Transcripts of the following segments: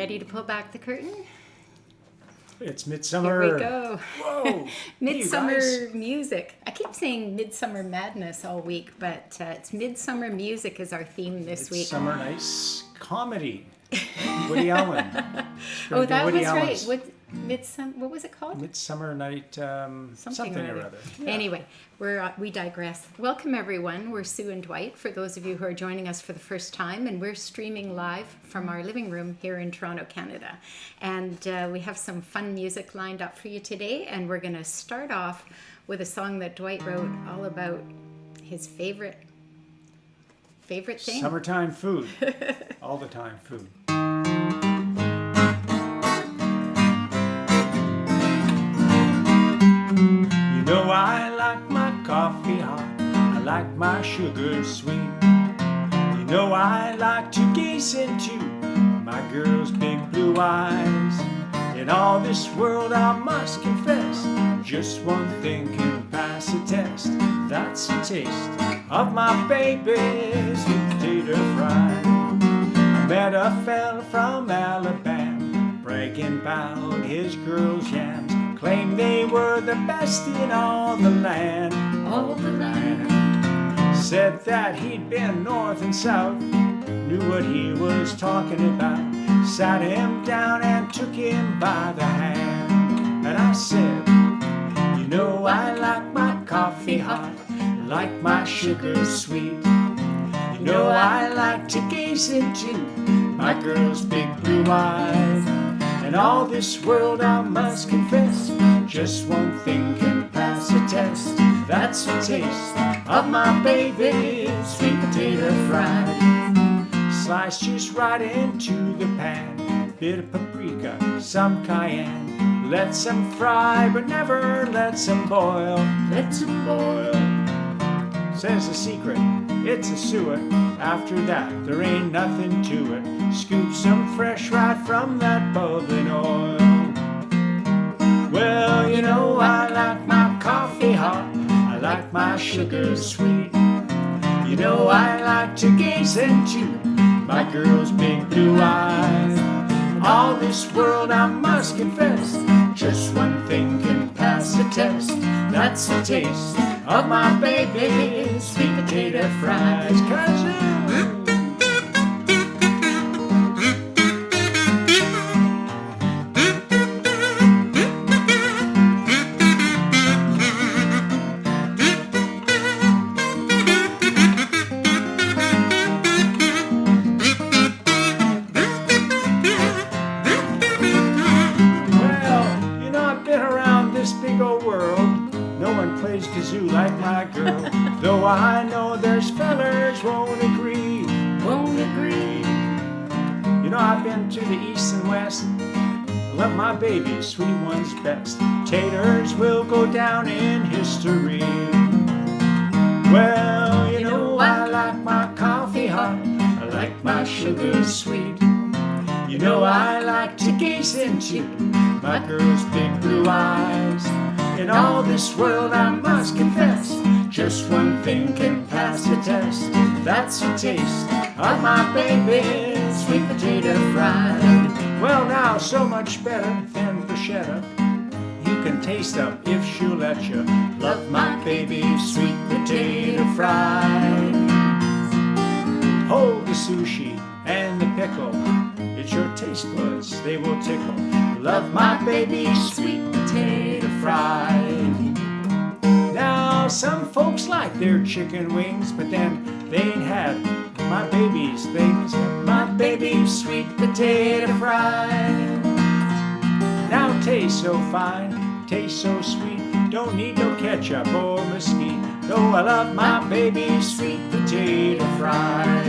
Ready to pull back the curtain? It's midsummer. Here we go. Whoa. Midsummer music. I keep saying Midsummer Madness all week, but it's Midsummer Music is our theme this week. Midsummer Night's Comedy. Woody Allen. Oh, that Woody was Allen's right. What was it called? Midsummer Night something or other. Yeah. Anyway, we digress. Welcome everyone. We're Sue and Dwight, for those of you who are joining us for the first time, and we're streaming live from our living room here in Toronto, Canada. And we have some fun music lined up for you today, and we're going to start off with a song that Dwight wrote all about his favorite thing. Summertime food. All the time food. You know I like my coffee hot, I like my sugar sweet. You know I like to gaze into my girl's big blue eyes. In all this world I must confess, just one thing can pass a test. That's a taste of my baby's sweet potato fry. I met a fella from Alabama, bragging about his girl's yams. Claimed they were the best in all the land, all the land. Said that he'd been north and south, knew what he was talking about. Sat him down and took him by the hand. And I said, you know I like my coffee hot, like my sugar sweet. You know I like to gaze into my girl's big blue eyes. In all this world I must confess, just one thing can pass a test. That's a taste of my baby's sweet potato fry. Sliced just right into the pan, bit of paprika, some cayenne. Let some fry, but never let some boil. Let some boil. Says the secret, it's a suet. After that, there ain't nothing to it. Scoop some fresh right from that bubbling oil. Well, you know I like my coffee hot, I like my sugar sweet. You know I like to gaze into my girl's big blue eyes. All this world I must confess, just one thing can pass the test. That's a taste of my baby's sweet potato fries. Like my girl, though I know there's fellers won't agree. You know I've been to the east and west, love my baby's sweet ones best. Taters will go down in history. Well, you know I like my coffee hot, I like my sugar sweet. You know I like to gaze into my girl's big blue eyes. In all this world I must confess, just one thing can pass the test. That's a taste of my baby's sweet potato fry. Well now, so much better than bruschetta, you can taste up if she'll let you. Love my baby's sweet potato fry. Hold the sushi and the pickle, it's your taste buds, they will tickle. Love my baby's sweet potato fry. Now some folks like their chicken wings, but then they ain't had my baby's things. My baby's sweet potato fry. Now taste so fine, taste so sweet, don't need no ketchup or mesquite. Though I love my baby's sweet potato fry.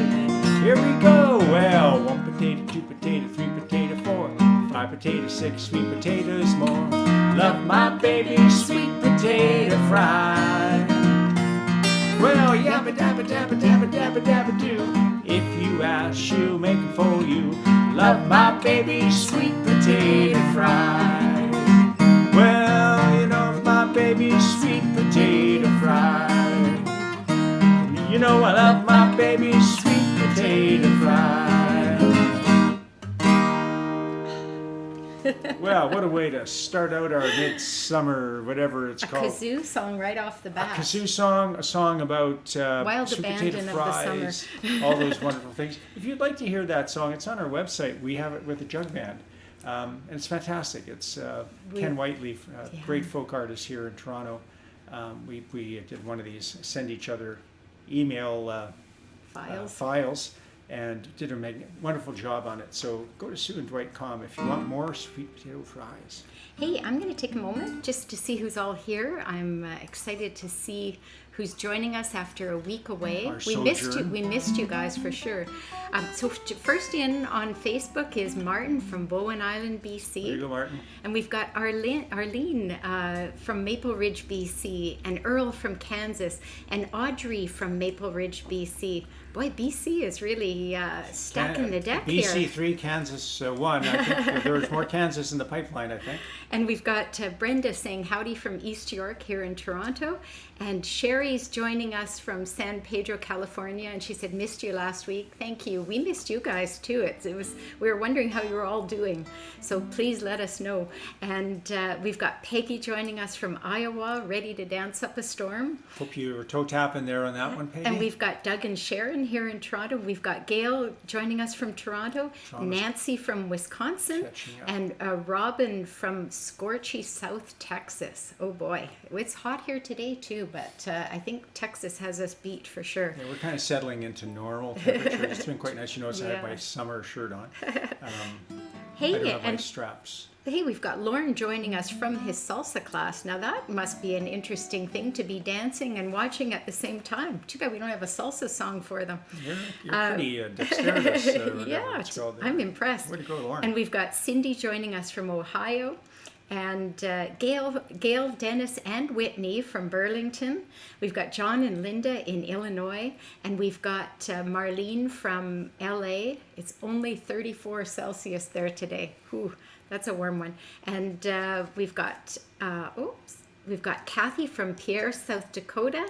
Here we go. Well, 1 potato, 2 potato, 3 potato, 4, 5 potato, 6 sweet potatoes more. Love my baby's sweet potato fry. Well, yabba dabba dabba dabba dabba dabba do. If you ask, she'll make it for you. Love my baby's sweet potato fry. Well, you know my baby's sweet potato fry. You know I love my baby's sweet potato fry. Well, what a way to start out our midsummer, whatever it's A called. kazoo song right off the bat. A kazoo song, a song about Wild sweet potato abandon of the fries, summer. all those wonderful things. If you'd like to hear that song, it's on our website. We have it with the jug band. And it's fantastic. It's Ken Whiteley, great folk artist here in Toronto. We did one of these, send each other email files, and did a wonderful job on it. So go to SueandDwight.com if you want more sweet potato fries. Hey, I'm going to take a moment just to see who's all here. I'm excited to see who's joining us after a week away. Our We missed you. sojourn. We missed you guys for sure. So first in on Facebook is Martin from Bowen Island, BC. There you go, Martin. And we've got Arlene from Maple Ridge, BC, and Earl from Kansas, and Audrey from Maple Ridge, BC. Boy, BC is really stacking the deck here. BC 3, Kansas 1. I think there's more Kansas in the pipeline, I think. And we've got Brenda saying howdy from East York here in Toronto. And Sherry's joining us from San Pedro, California. And she said, missed you last week. Thank you. We missed you guys too. We were wondering how you were all doing. So please let us know. And we've got Peggy joining us from Iowa, ready to dance up a storm. Hope you were toe tapping there on that one, Peggy. And we've got Doug and Sharon here in Toronto. We've got Gail joining us from Toronto, Nancy from Wisconsin, Catching up. and Robin from Scorchy, South Texas. Oh boy, it's hot here today too, but I think Texas has us beat for sure. Yeah, we're kind of settling into normal temperatures. It's been quite nice. You notice I have Yeah. my summer shirt on. I Hey, don't have my and straps. hey, we've got Lauren joining us from his salsa class. Now that must be an interesting thing to be dancing and watching at the same time. Too bad we don't have a salsa song for them. You're pretty dexterous. Whatever Yeah, it's called there. I'm impressed. Way to go, Lauren. And we've got Cindy joining us from Ohio, and Gail, Dennis, and Whitney from Burlington. We've got John and Linda in Illinois, and we've got Marlene from LA. It's only 34 Celsius there today. Whew, that's a warm one. And we've got Kathy from Pierre, South Dakota,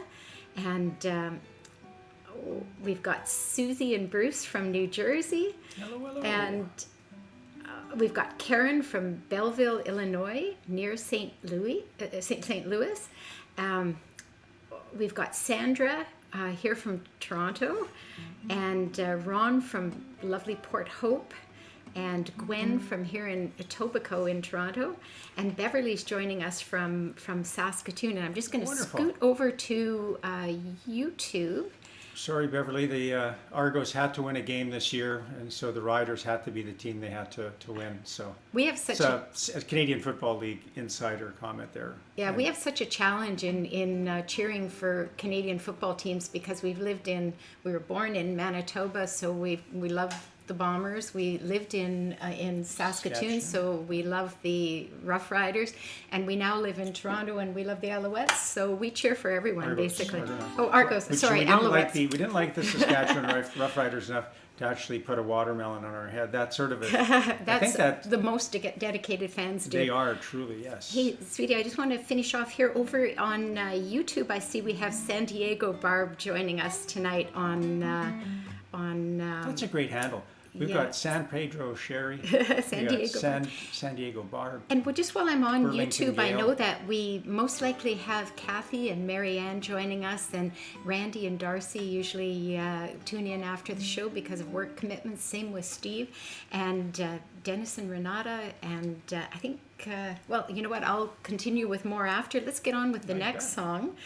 and we've got Susie and Bruce from New Jersey. Hello. And we've got Karen from Belleville, Illinois, near St. Louis. We've got Sandra here from Toronto, and Ron from lovely Port Hope, and Gwen from here in Etobicoke in Toronto, and Beverly's joining us from Saskatoon. And I'm just going to Wonderful. scoot over to YouTube. Sorry, Beverly. The Argos had to win a game this year, and so the Riders had to be the team they had to win. So We have such it's a Canadian Football League insider comment there. Yeah, we have such a challenge in cheering for Canadian football teams because we were born in Manitoba, so we love the Bombers. We lived in Saskatoon, so we love the Rough Riders, and we now live in Toronto, and we love the Alouettes. So we cheer for everyone, Argos, basically. I don't know. Oh, Argos. Which Sorry, we didn't Alouettes. we didn't like the Saskatchewan Rough Riders enough to actually put a watermelon on our head. That's sort of a. I think that the most dedicated fans do. they are truly, yes. Hey, sweetie, I just want to finish off here. Over on YouTube, I see we have San Diego Barb joining us tonight on. That's a great handle. We've yeah. got San Pedro Sherry. San We got Diego. San Diego Barb. And just while I'm on Burlington YouTube, I Gale. know that we most likely have Kathy and Marianne joining us, and Randy and Darcy usually tune in after the show because of work commitments. Same with Steve and Dennis and Renata. And I think, well, you know what? I'll continue with more after. Let's get on with the next song.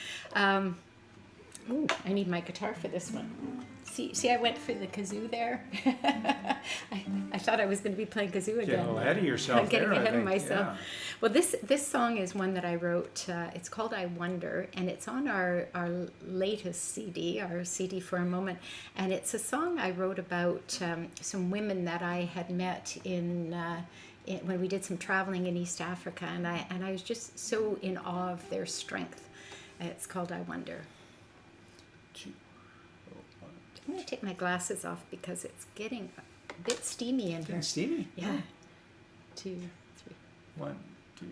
Ooh, I need my guitar for this one. See, I went for the kazoo there. I thought I was going to be playing kazoo again. Getting a little ahead of yourself. I'm getting there, I ahead of think. myself. Yeah. Well, this song is one that I wrote. It's called "I Wonder," and it's on our latest CD, our CD for a Moment. And it's a song I wrote about some women that I had met when we did some traveling in East Africa, and I was just so in awe of their strength. It's called "I Wonder." I'm going to take my glasses off because it's getting a bit steamy in here. Getting steamy? Yeah. 2, 3. 1, 2.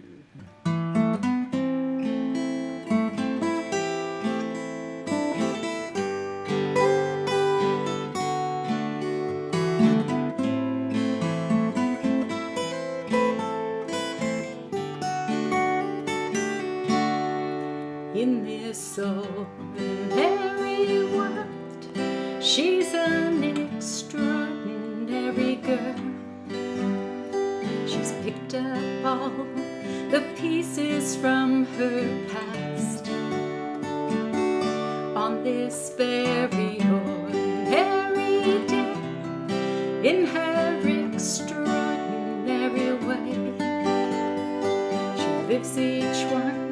extraordinary world. She's an extraordinary girl. She's picked up all the pieces from her past on this very ordinary day, in her extraordinary way. She lives each one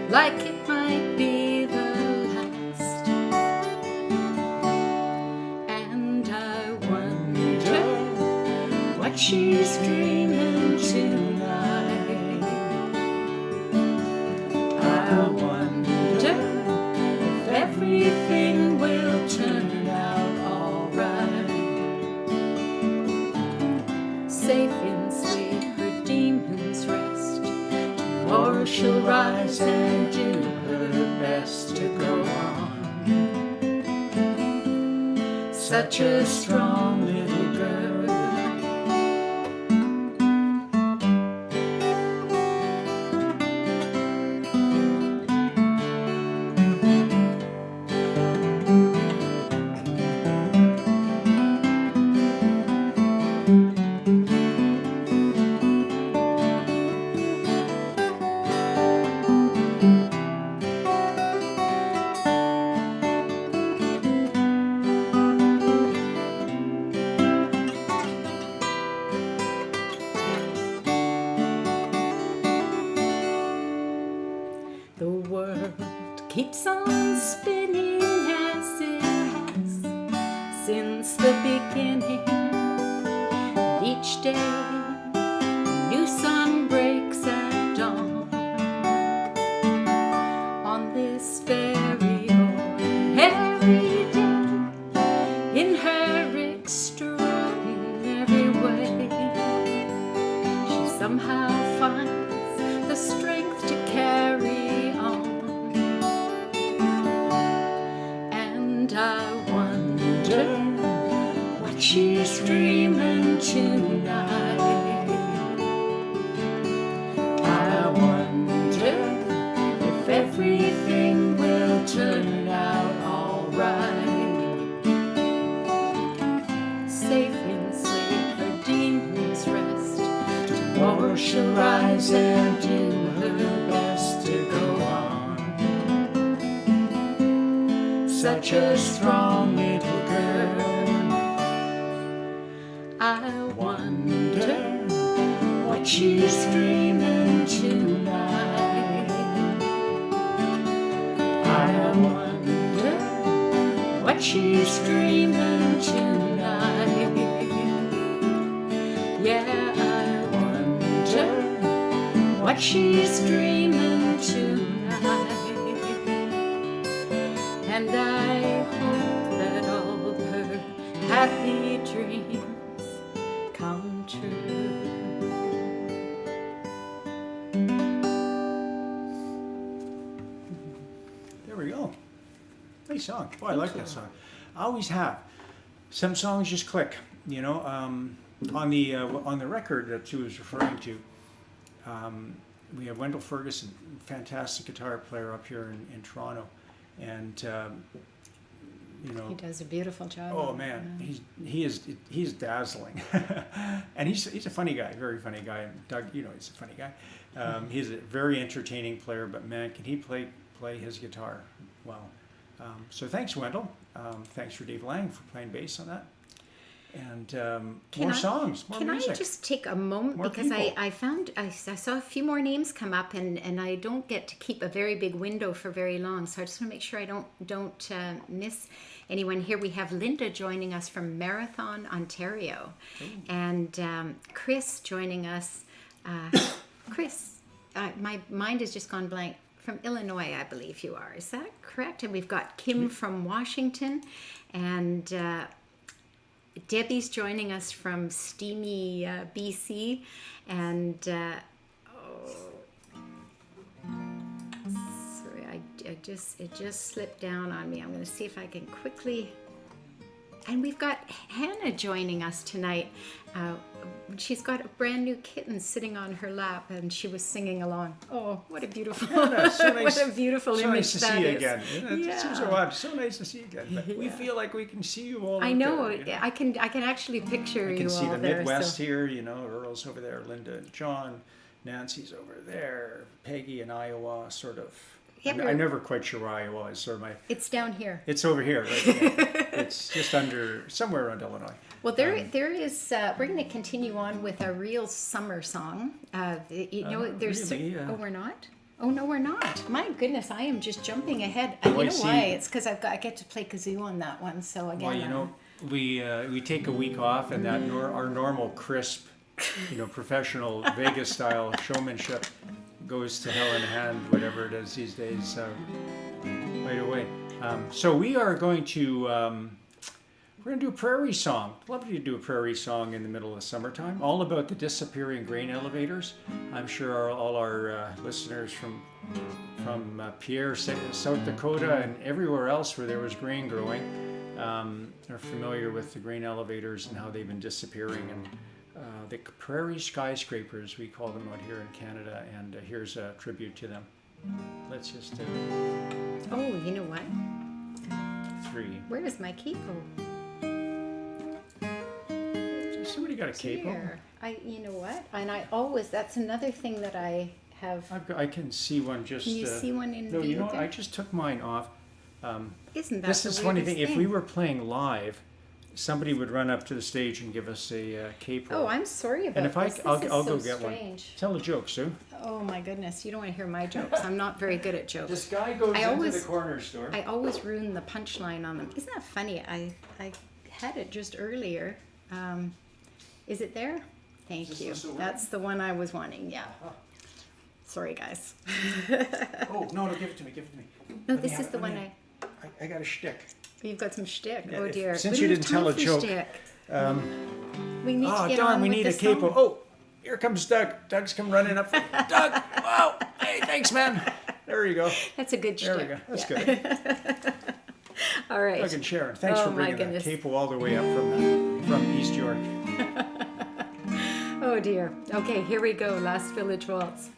like it might be the last. And I wonder what she's dreaming tonight. I wonder if everything will turn out alright. Safe in sleep, her demons rest. Tomorrow she'll rise and do her best to go on. Such a strong little girl. The world keeps on spinning as it has since the beginning. And each day a new sun breaks at dawn. On this very ordinary day, in her extraordinary way, she somehow finds the strength to carry. I wonder what she's dreaming tonight. I wonder if everything will turn out alright. Safe in sleep, her demons rest. Tomorrow she'll rise and do her best to go on. Such a strong little girl. I wonder what she's dreaming tonight. I wonder what she's dreaming tonight. Yeah, I wonder what she's dreaming tonight. And I hope that all her happy dreams come true. There we go. Nice song. Oh, I like that song. I always have. Some songs just click. You know, on the record that Sue was referring to, we have Wendell Ferguson, fantastic guitar player up here in Toronto. And you know, he does a beautiful job. Oh man, he's dazzling, and he's a funny guy, very funny guy. Doug, you know, he's a funny guy. He's a very entertaining player, but man, can he play his guitar well. So thanks, Wendell. Thanks for Dave Lang for playing bass on that. And more songs, more music. Can I just take a moment, More because people. I saw a few more names come up, and I don't get to keep a very big window for very long, so I just want to make sure I don't miss anyone here. We have Linda joining us from Marathon, Ontario, and Chris joining us. Chris, my mind has just gone blank. From Illinois, I believe you are. Is that correct? And we've got Kim from Washington, and Debbie's joining us from steamy BC, and sorry, it just slipped down on me. I'm going to see if I can quickly And we've got Hannah joining us tonight. She's got a brand new kitten sitting on her lap, and she was singing along. Oh, what a beautiful, Hannah, so nice, what a beautiful so image nice to that see you is. again. It seems so odd. So nice to see you again. But we Yeah. feel like we can see you all. I out know. there, you know? I can actually picture I you can see all the there. Midwest so. here. You know, Earl's over there, Linda and John, Nancy's over there, Peggy in Iowa, sort of. I'm never quite sure where Iowa is. Sort of my. It's down here. It's over here. Right? Yeah. It's just under somewhere around Illinois. Well, there is. We're going to continue on with a real summer song. There's. Really, Oh, we're not. Oh no, we're not. My goodness, I am just jumping ahead. You know why? It's because I get to play kazoo on that one. So again. Well, you know, we take a week off, and that our normal crisp, professional Vegas style showmanship goes to hell in a hand, whatever it is these days, right away. So we are going to. We're going to do a prairie song. Love to do a prairie song in the middle of the summertime, all about the disappearing grain elevators. I'm sure all our listeners from Pierre, South Dakota, and everywhere else where there was grain growing are familiar with the grain elevators and how they've been disappearing. And the prairie skyscrapers, we call them out here in Canada, and here's a tribute to them. Let's just do Oh, you know what? 3. Where is my capo? Somebody got a capo? Here. You know what? And that's another thing that I have. I can see one just. Can you see one in No, view you know what? there? I just took mine off. Isn't that This the is a funny weirdest thing. If we were playing live, somebody would run up to the stage and give us a capo. Oh, I'm sorry about And if this. I'll This is go so get one. strange. Tell a joke, Sue. Oh my goodness, you don't want to hear my jokes. I'm not very good at jokes. This guy goes I into always- the corner store. I always ruin the punchline on them. Isn't that funny? I had it just earlier. Is it there? Thank Is you. this the one? That's the one I was wanting. Yeah. Oh. Sorry, guys. Oh, no, give it to me. No, Let me this have is it, the let one me I got a shtick. You've got some shtick. Yeah, Oh if- dear. since We you don't didn't have tell a time for joke, shtick. We need to Oh, get darn, on we with need the a capo. song. Oh, here comes Doug. Doug's come running up. Doug! Wow! Hey, thanks, man. There you go. That's a good There shtick. we go. That's Yeah. good. All right. Doug and Sharon, thanks Oh, for my bringing that goodness. capo all the way up from East York. Oh dear. Okay, here we go. Last Village Waltz.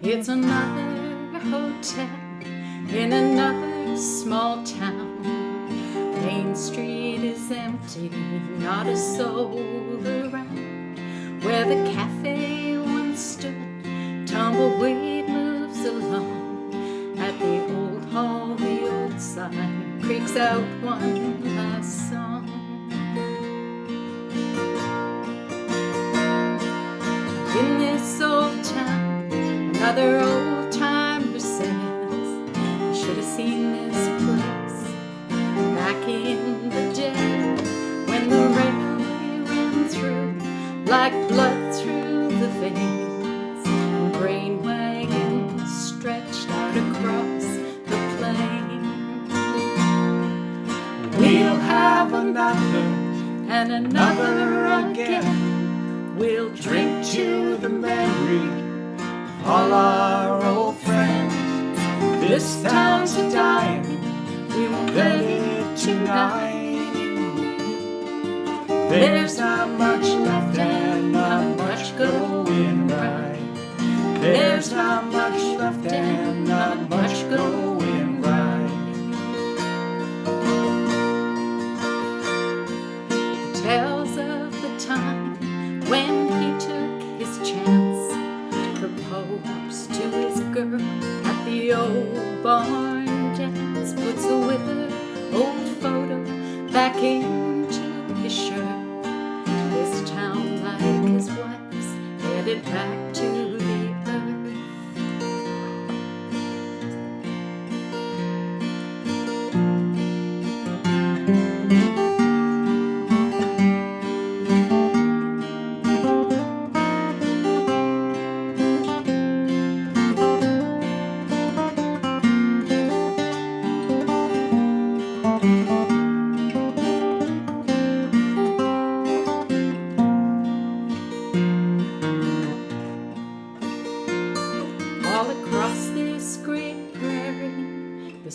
It's another hotel in another small town. Main Street is empty, not a soul around. Where the cafe once stood, tumbleweed moves along. At the old hall, the old sign creaks out one last song. In this old town, another old timer says, "You should have seen this place back in the day when the railway ran through like blood through the veins, and grain wagons stretched out across the plain. We'll have another and another again. We'll drink to the memory of all our old friends. This town's a dying, we won't let it tonight. There's not much left and not much going right. There's not much left and not much going right. Tells of the time when he took his chance, proposed to his girl at the old barn dance, puts a withered old photo back into his shirt. This town, like his wife's, headed back to the earth.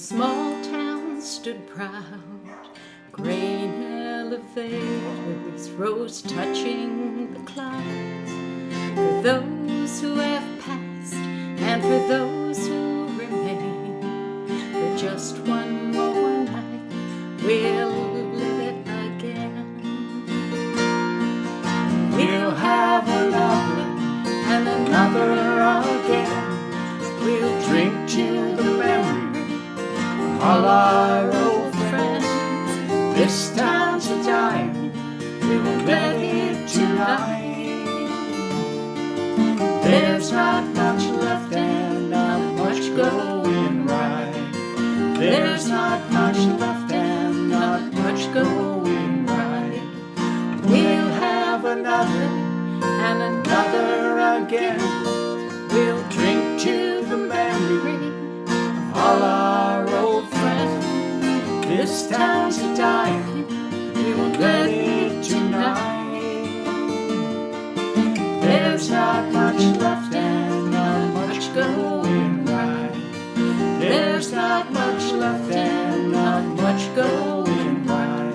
small town stood proud, grain elevators rose touching the clouds. For those who have passed and for those who remain, for just one more night we'll live it again. We'll have another and another again. We'll drink to the memory of all our old friends. This town's a dying, we will let it tonight. There's not much left and not much going right. There's not much left and not much going right. We'll have another and another again. We'll drink to the memory of all our old friends. This town's a dying, we will let it tonight. There's not much left and not much going right. There's not much left and not much going right.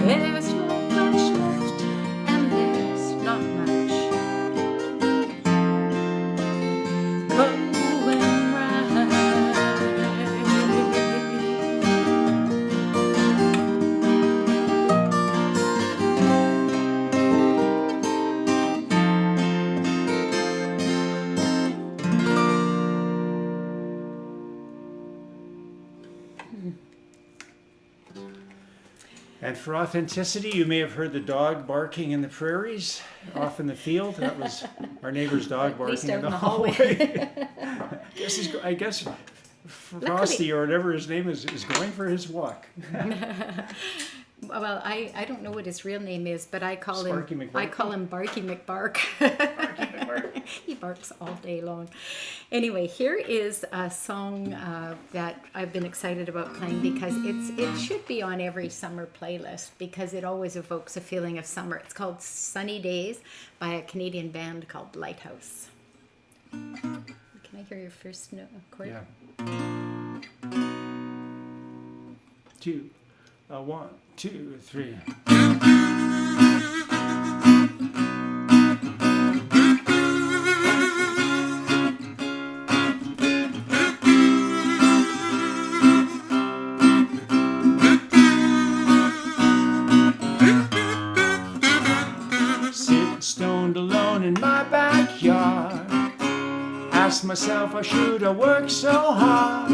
There's not much left and there's not much going right. And for authenticity, you may have heard the dog barking in the prairies off in the field. That was our neighbor's dog barking in the hallway. I guess Frosty, or whatever his name is going for his walk. Well, I don't know what his real name is, but I call him Barky McBark. He barks all day long. Anyway, here is a song that I've been excited about playing because it should be on every summer playlist because it always evokes a feeling of summer. It's called Sunny Days by a Canadian band called Lighthouse. Can I hear your first note, chord? Yeah. 1, 2, 3. Sitting stoned alone in my backyard, ask myself, why should I work so hard?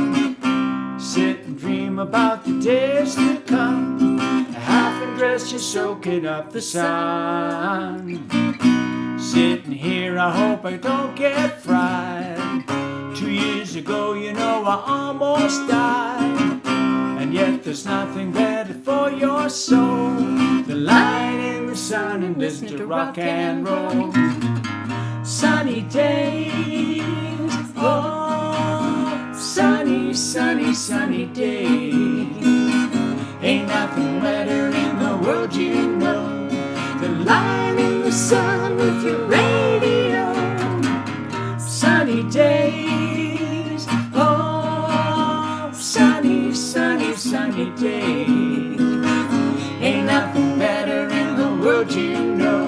Sit and dream about the days to come, half undressed, just soaking up the sun. Sitting here, I hope I don't get fried. 2 years ago, you know, I almost died. And yet there's nothing better for your soul than lying in the sun and listen to rock and roll. Sunny days, oh, sunny, sunny, sunny days. Ain't nothing better in the world, you know, than lying in the sun with your radio. Sunny days, oh, sunny, sunny, sunny days. Ain't nothing better in the world, you know,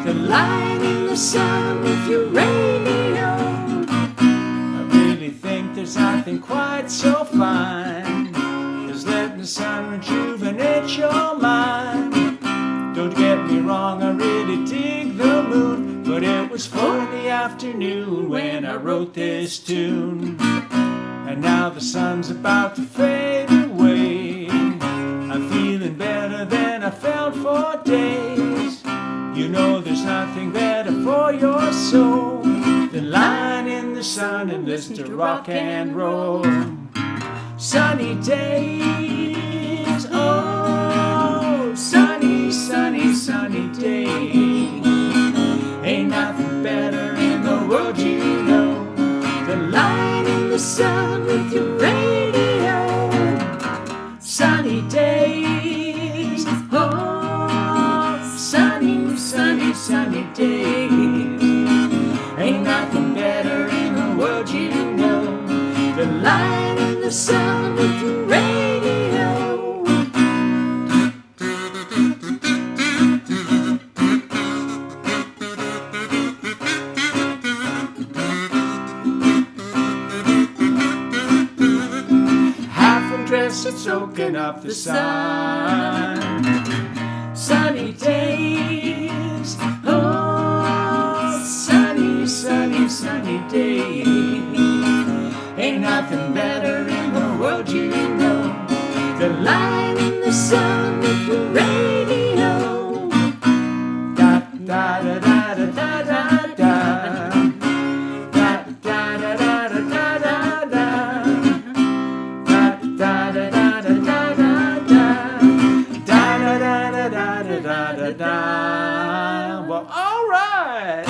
than lying in the sun with your radio. I really think there's nothing quite so fine as letting the sun rejuvenate your mind. Don't get me wrong, I really dig the moon, but it was 4 in the afternoon when I wrote this tune. And now the sun's about to fade away. I'm feeling better than I felt for days. You know there's nothing better for your soul than lying in the sun and listen to rock and roll. Sunny days, oh, sunny, sunny, sunny days. Ain't nothing better in the world, you know, than lying in the sun with your radio. Sunny days, oh, sunny, sunny, sunny days. Ain't nothing better in the world, you know, than lying in the sun yes, it's soaking up the sun. Sunny days, oh, sunny, sunny, sunny days. Ain't nothing better in the world, you know, than lying in the sun with the radio. Da da da da da da da da. Da da da da da da da da. Da da da da da da da da. Da da da da da da da da. Well, all right.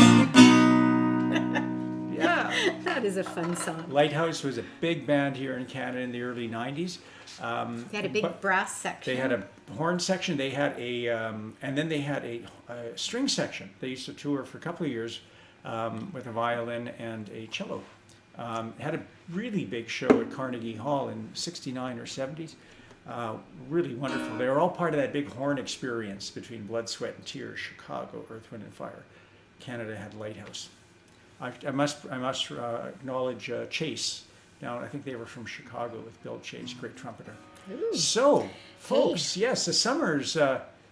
Yeah. That is a fun song. Lighthouse was a big band here in Canada in the early 90s. They had a big brass section. They had a horn section. They had a, and then they had a string section. They used to tour for a couple of years with a violin and a cello. Had a really big show at Carnegie Hall in '69 or '70s. Really wonderful. They were all part of that big horn experience between Blood, Sweat, and Tears, Chicago, Earth, Wind, and Fire. Canada had Lighthouse. I must acknowledge Chase. Now, I think they were from Chicago with Bill Chase, great trumpeter. Ooh. So, folks, yes, the summer's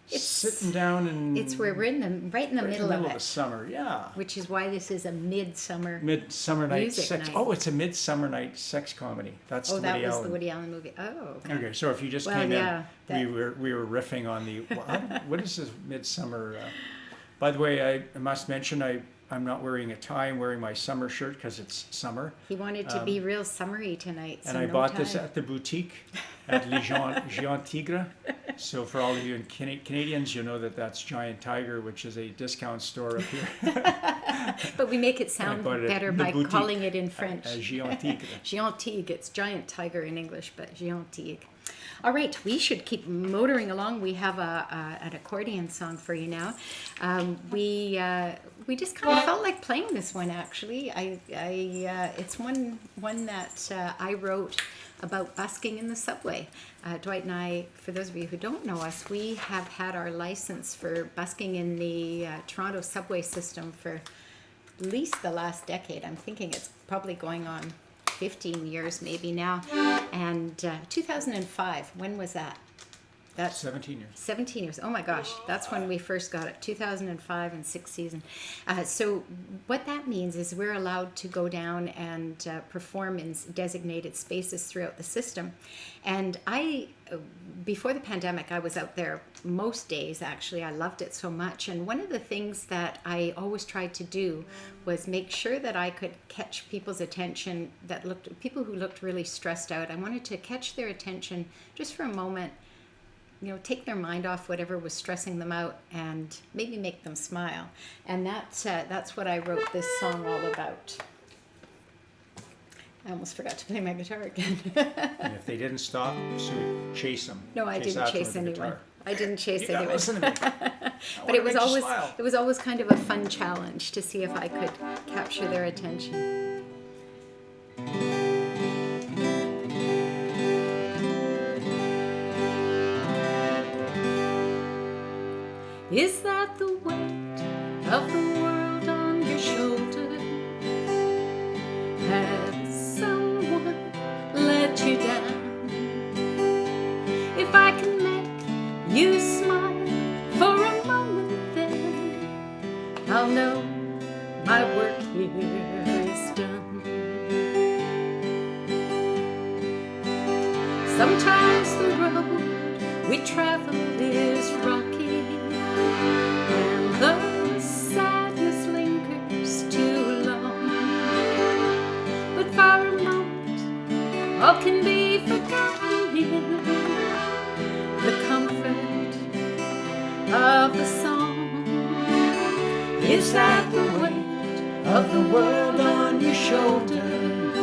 sitting down and We're in the right in the middle of of it, the summer, yeah. which is why this is a midsummer. Midsummer Night Music Sex. night. Oh, it's a Midsummer Night Sex comedy. That's Oh, the that Woody was Allen. the Woody Allen movie. Oh, okay. Okay, so if you just Well, came yeah, in, we were riffing on the what is this Midsummer? By the way, I must mention I'm not wearing a tie. I'm wearing my summer shirt because it's summer. He wanted to be real summery tonight. So And I no bought tie. this at the boutique at Le Géant Tigre. So for all of you Canadians, you know that's Giant Tiger, which is a discount store up here. But we make it sound bought it at better the by boutique calling it in French. Géant Tigre. Géant Tigre. It's giant tiger in English, but Géant Tigre. All right, we should keep motoring along. We have an accordion song for you now. We just kind of felt like playing this one actually. It's one that I wrote about busking in the subway. Dwight and I, for those of you who don't know us, we have had our license for busking in the Toronto subway system for at least the last decade. I'm thinking it's probably going on 15 years maybe now. And 2005, when was that? That's 17 years. 17 years. Oh my gosh, that's when we first got it. 2005 and sixth season. So what that means is we're allowed to go down and perform in designated spaces throughout the system. And before the pandemic, I was out there most days actually. I loved it so much. And one of the things that I always tried to do was make sure that I could catch people's attention people who looked really stressed out. I wanted to catch their attention just for a moment, take their mind off whatever was stressing them out and maybe make them smile. And that's what I wrote this song all about. I almost forgot to play my guitar again. And if they didn't stop, so chase them. No, I didn't after chase them with the anyone. guitar. I didn't chase You gotta anyone. listen to me. But it was always kind of a fun challenge to see if I could capture their attention. Is that the weight of the world on your shoulders? Has someone let you down? If I can make you smile for a moment, then I'll know my work here is done. Sometimes the road we travel is rocky, and the sadness lingers too long. But for a moment, all can be forgotten in the comfort of the song. Is that the weight of the world on your shoulders?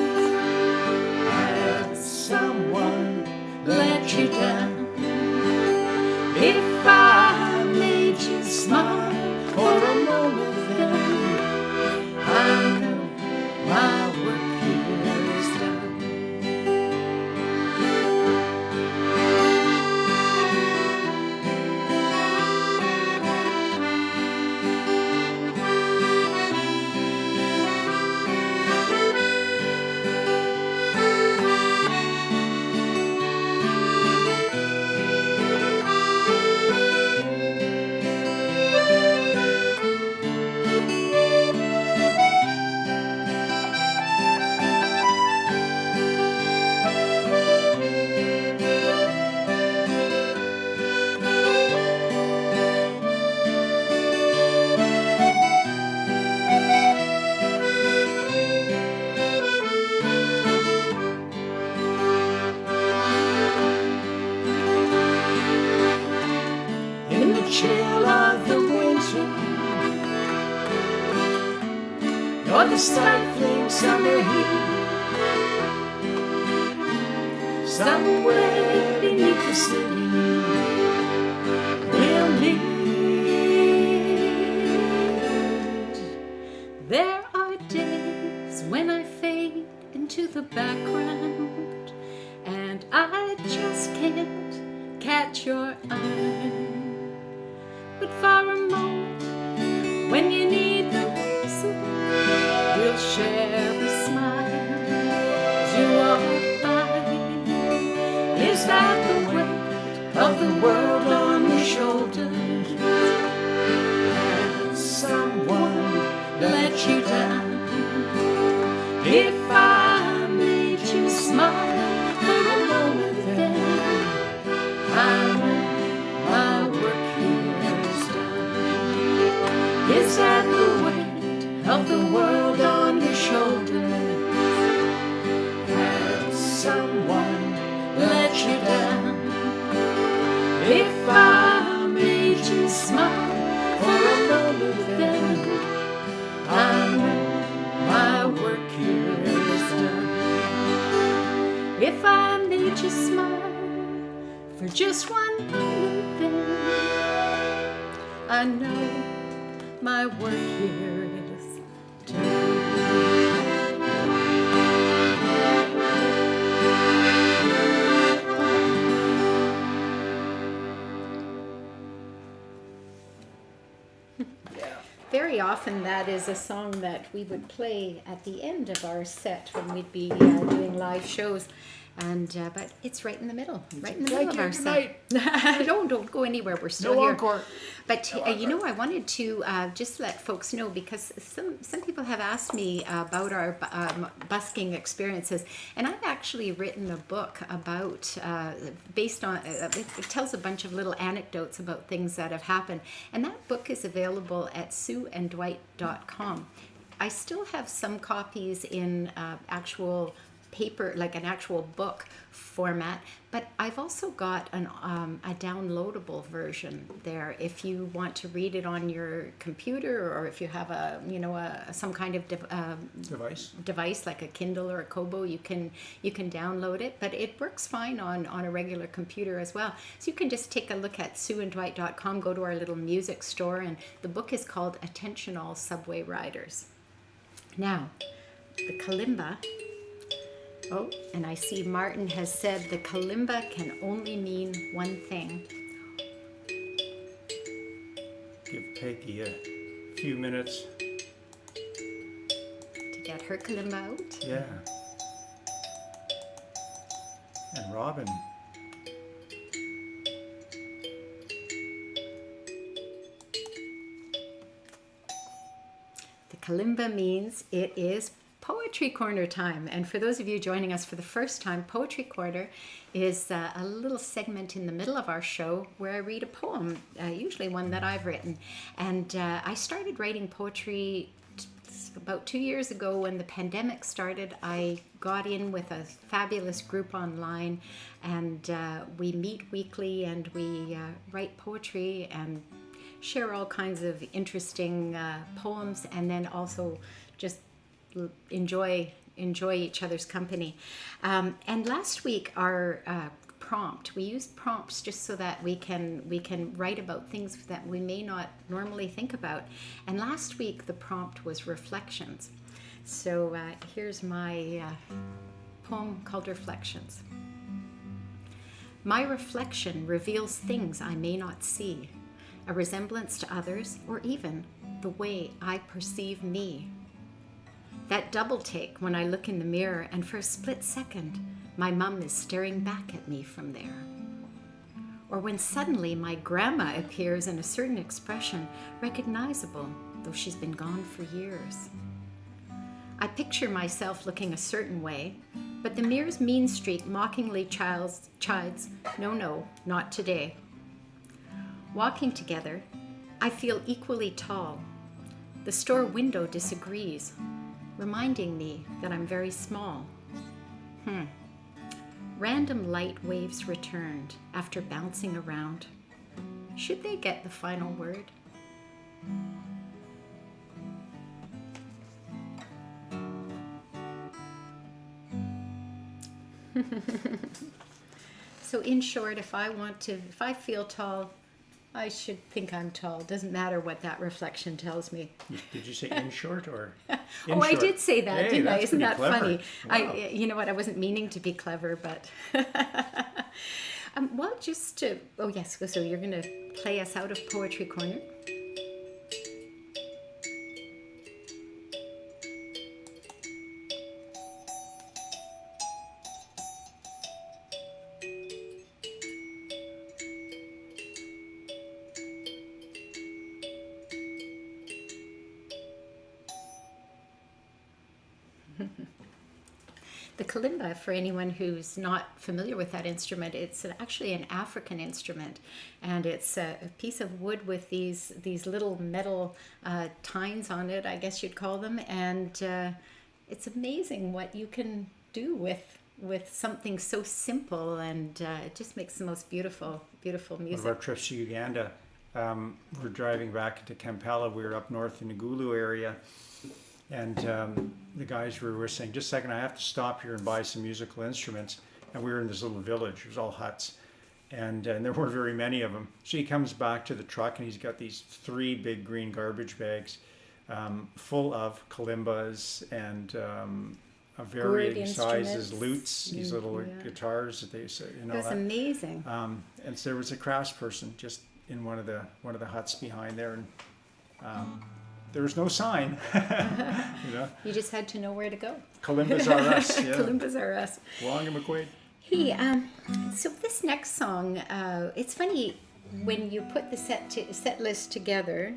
Has someone let you down? If I made you smile for a moment, then I know my work here is done. the stifling summer heat. Somewhere beneath the city we'll meet. There are days when I fade into the background and I just can't catch your eye. But for a moment, when you need the reason, we'll share a smile as you walk by. Is that the weight of the world on your shoulders? Has someone let you down? If I made you smile for a moment, then I know my work here is done. Is that the weight of the world on your shoulders? Has someone let you down? If I made you smile for a moment, then I know my work here is done. If I made you smile for just one moment, then I know my work here is done. Very often that is a song that we would play at the end of our set when we'd be doing live shows. And but it's right in the middle, right in the middle of our set. Don't go anywhere. We're still here. Encore. But you know, I wanted to just let folks know, because some people have asked me about our busking experiences, and I've actually written a book about based on it tells a bunch of little anecdotes about things that have happened, and that book is available at sueanddwight.com. I still have some copies in actual paper, like an actual book format, but I've also got a downloadable version there if you want to read it on your computer, or if you have some kind of device like a Kindle or a Kobo, you can download it. But it works fine on a regular computer as well. So you can just take a look at sueanddwight.com, go to our little music store, and the book is called Attention All Subway Riders. Now, the kalimba. Oh, and I see Martin has said the kalimba can only mean one thing. Give Peggy a few minutes To get her kalimba out. Yeah. And Robin. The kalimba means it is Poetry Corner time. And for those of you joining us for the first time, Poetry Corner is a little segment in the middle of our show where I read a poem, usually one that I've written. And I started writing poetry about 2 years ago when the pandemic started. I got in with a fabulous group online, and we meet weekly, and we write poetry and share all kinds of interesting poems, and then also just enjoy each other's company. And last week our prompt, we used prompts just so that we can write about things that we may not normally think about. And last week the prompt was reflections. So here's my poem called Reflections. My reflection reveals things I may not see, a resemblance to others, or even the way I perceive me. That double take when I look in the mirror and for a split second, my mum is staring back at me from there. Or when suddenly my grandma appears in a certain expression, recognizable, though she's been gone for years. I picture myself looking a certain way, but the mirror's mean streak mockingly chides, no, not today. Walking together, I feel equally tall. The store window disagrees, reminding me that I'm very small. Random light waves returned after bouncing around. Should they get the final word? So in short, if I feel tall, I should think I'm tall. Doesn't matter what that reflection tells me. Did you say in short or? Oh, I did say that, Hey, didn't I? that's Isn't pretty that clever. funny? Wow. You know what? I wasn't meaning to be clever, but. Well, just to. Oh yes. So you're going to play us out of Poetry Corner. The kalimba, for anyone who's not familiar with that instrument, it's actually an African instrument, and it's a piece of wood with these little metal tines on it, I guess you'd call them, and it's amazing what you can do with something so simple, and it just makes the most beautiful One music. of our trips to Uganda, we're driving back into Kampala. We were up north in the Gulu area. And the guys were saying, just a second, I have to stop here and buy some musical instruments. And we were in this little village. It was all huts. And there weren't very many of them. So he comes back to the truck and he's got these 3 big green garbage bags full of kalimbas and of varying sizes, instruments. lutes, these little Yeah. guitars that they say, It was amazing. and so there was a craftsperson just in one of the huts behind there, and there was no sign. You know, You just had to know where to go. kalimbas are us. Yeah, Kalimbas are us. Wong and McQuaid. Hey, so this next song, it's funny when you put the set list together.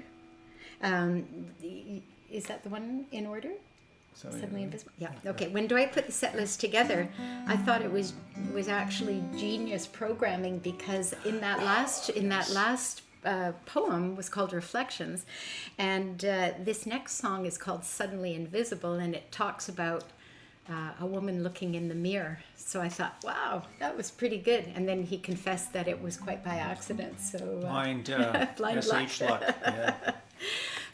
Is that the one in order? Suddenly Invisible. Yeah. Okay. When Dwight put the set list together, I thought it was actually genius programming, because in that last poem was called Reflections, and this next song is called Suddenly Invisible, and it talks about a woman looking in the mirror. So I thought, wow, that was pretty good. And then he confessed that it was quite by accident. So Blind blind SH luck. Yeah.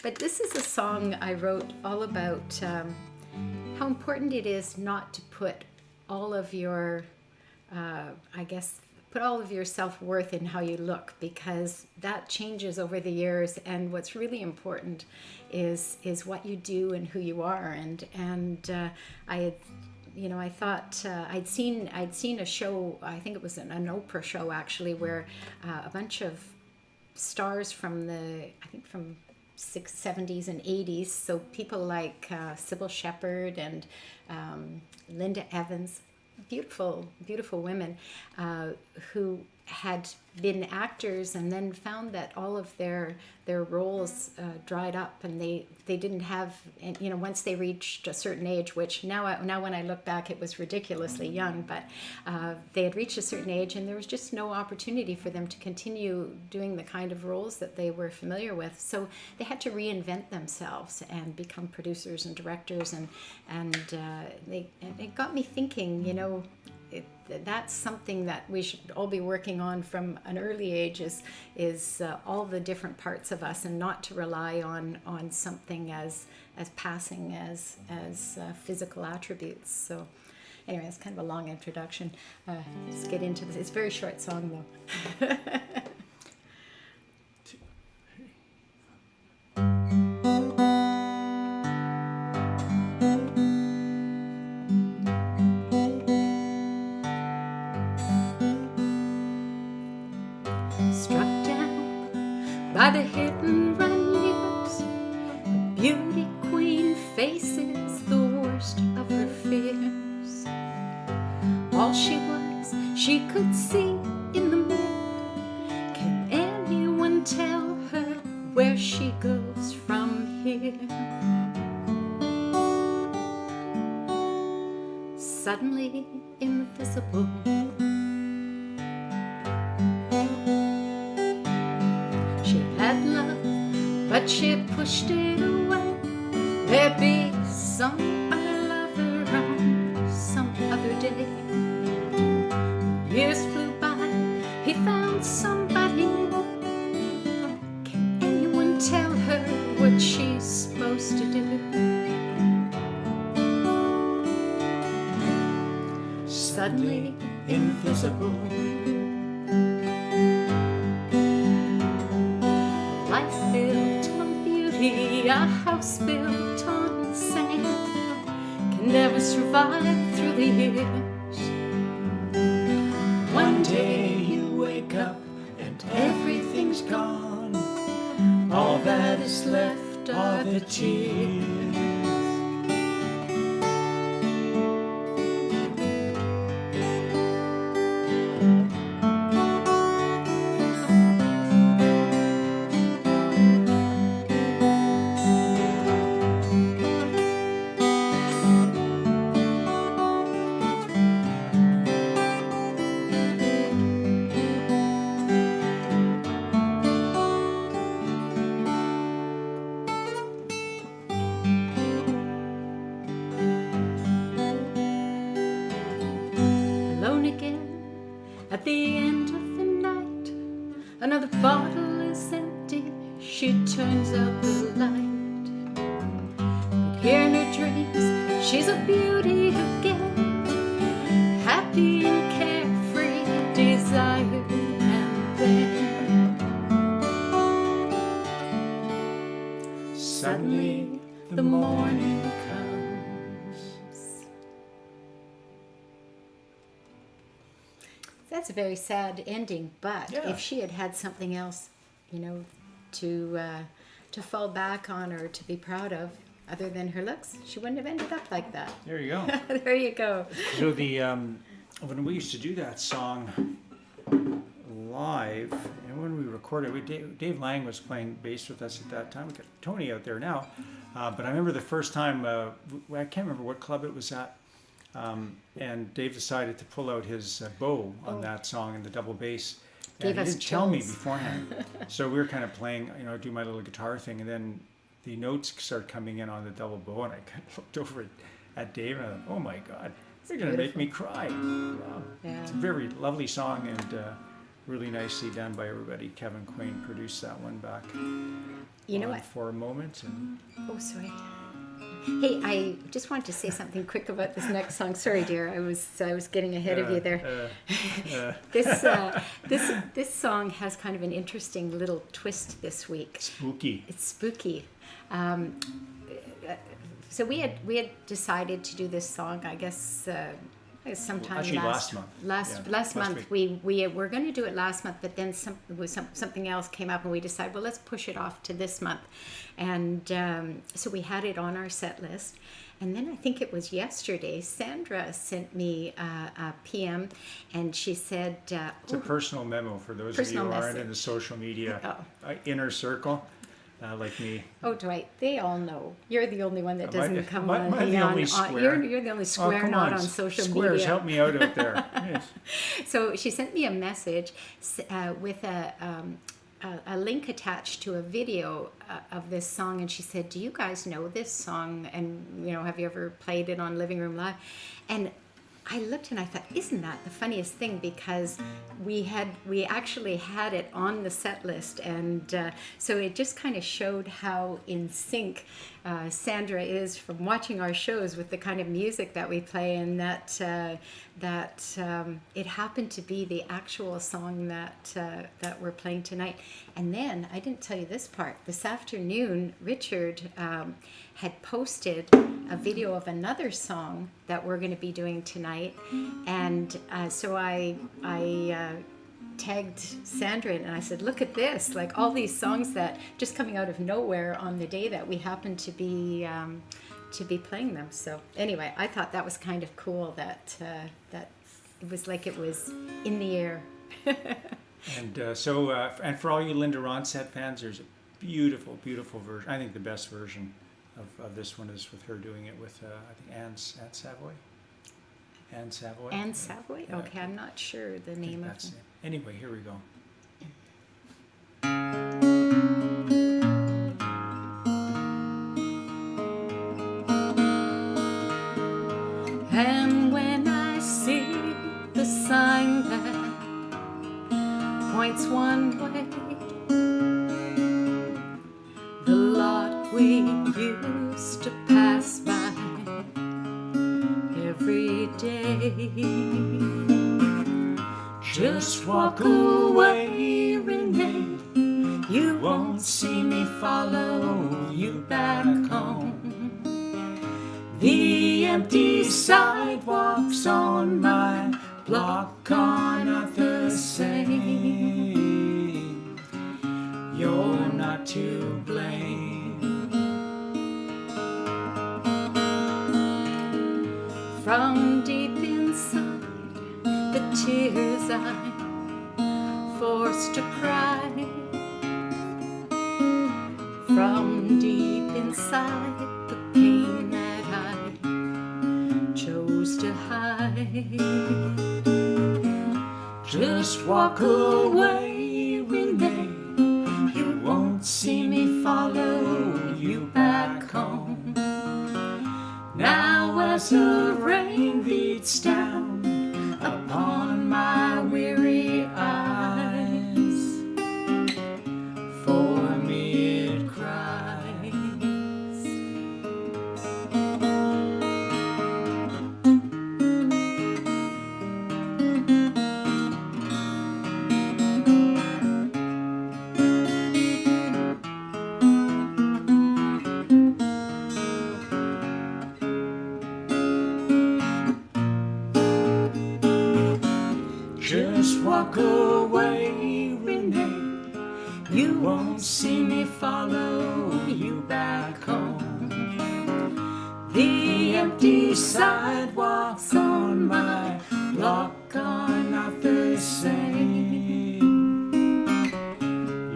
But this is a song I wrote all about how important it is not to put all of your, put all of your self-worth in how you look, because that changes over the years. And what's really important is what you do and who you are. And I thought I'd seen a show, I think it was an Oprah show actually, where a bunch of stars from from 70s and 80s, so people like Sybil Shepherd and Linda Evans, beautiful women who had been actors and then found that all of their roles dried up, and they didn't have, once they reached a certain age, which now when I look back it was ridiculously young, but they had reached a certain age and there was just no opportunity for them to continue doing the kind of roles that they were familiar with, so they had to reinvent themselves and become producers and directors, and it got me thinking, that's something that we should all be working on from an early age, is all the different parts of us, and not to rely on something as passing as physical attributes. So anyway, it's kind of a long introduction. Let's get into this. It's a very short song though. By the hit and run years, a beauty queen faces the worst of her fears. All she was, she could see in the mirror. Can anyone tell her where she goes from here? Suddenly invisible. But she pushed it away. There'd be some other lover on some other day. Years flew by, he found somebody new. Can anyone tell her what she's supposed to do? suddenly invisible. Life built on beauty, a house built on sand, can never survive through the years. One day you wake up and everything's gone. All that is left are the tears. Alone again at the end of the night, another bottle is empty, she turns out the light. But here in her dreams, she's a beauty again, happy and carefree, desire and then Suddenly the morning comes. That's a very sad ending, but Yeah. if she had had something else, you know, to fall back on or to be proud of, other than her looks, she wouldn't have ended up like that. There you go. There you go. So the when we used to do that song live, and when we recorded, Dave Lang was playing bass with us at that time. We got Tony out there now, but I remember the first time. I can't remember what club it was at, and Dave decided to pull out his bow on that song and the double bass. And Gave he us didn't tell me chills. beforehand, so we were kind of playing, do my little guitar thing, and then the notes started coming in on the double bow, and I kind of looked over at Dave, and I thought, oh my God, you're going to make me cry. Wow. Yeah. It's a very lovely song, and really nicely done by everybody. Kevin Quain produced that one back You know on what? For a Moment. And Oh, sorry. Hey, I just wanted to say something quick about this next song. Sorry, dear, I was getting ahead of you there. This song has kind of an interesting little twist this week. spooky. It's spooky. So we had decided to do this song, I guess sometime Actually, last month. Last Last month week. we were going to do it last month, but then something else came up, and we decided, well, let's push it off to this month, and so we had it on our set list. And then I think it was yesterday, Sandra sent me a PM, and she said, It's a personal memo for those of you Personal who aren't message. in the social media Oh. inner circle, like me. "Oh, Dwight, they all know. You're the only one that Am I- doesn't come am I on. the only square? You're the only Oh, square come not on social Squares, media." help me out there. Yes. So she sent me a message with a link attached to a video of this song, and she said, "Do you guys know this song? And have you ever played it on Living Room Live?" And I looked and I thought, isn't that the funniest thing? Because we actually had it on the set list, and so it just kind of showed how in sync Sandra is from watching our shows with the kind of music that we play, and that it happened to be the actual song that we're playing tonight. And then I didn't tell you this part. This afternoon, Richard had posted a video of another song that we're going to be doing tonight, and so I tagged Sandra in, and I said, look at this, like all these songs that just coming out of nowhere on the day that we happened to be playing them. So anyway, I thought that was kind of cool that it was like it was in the air. And and for all you Linda Ronstadt fans, there's a beautiful, beautiful version. I think the best version of this one is with her doing it with, I think, Anne Savoy. Anne Savoy. Anne Savoy? Yeah. Okay, I'm not sure the name of That's it. it. Anyway, here we go. And when I see the sign that points one way, the lot we used to pass by every day. Just walk away, Renee. You won't see me follow you back home. The empty sidewalks on my block are not the same. You're not to blame. From deep inside the tears I'm forced to cry, from deep inside the pain that I chose to hide. Just walk away, Renee. You won't see me follow you back home. Now as the rain beats down upon my weary eyes, for me it cries. Just walk away, Renee. You won't see me follow you back home. The empty sidewalks on my block are not the same.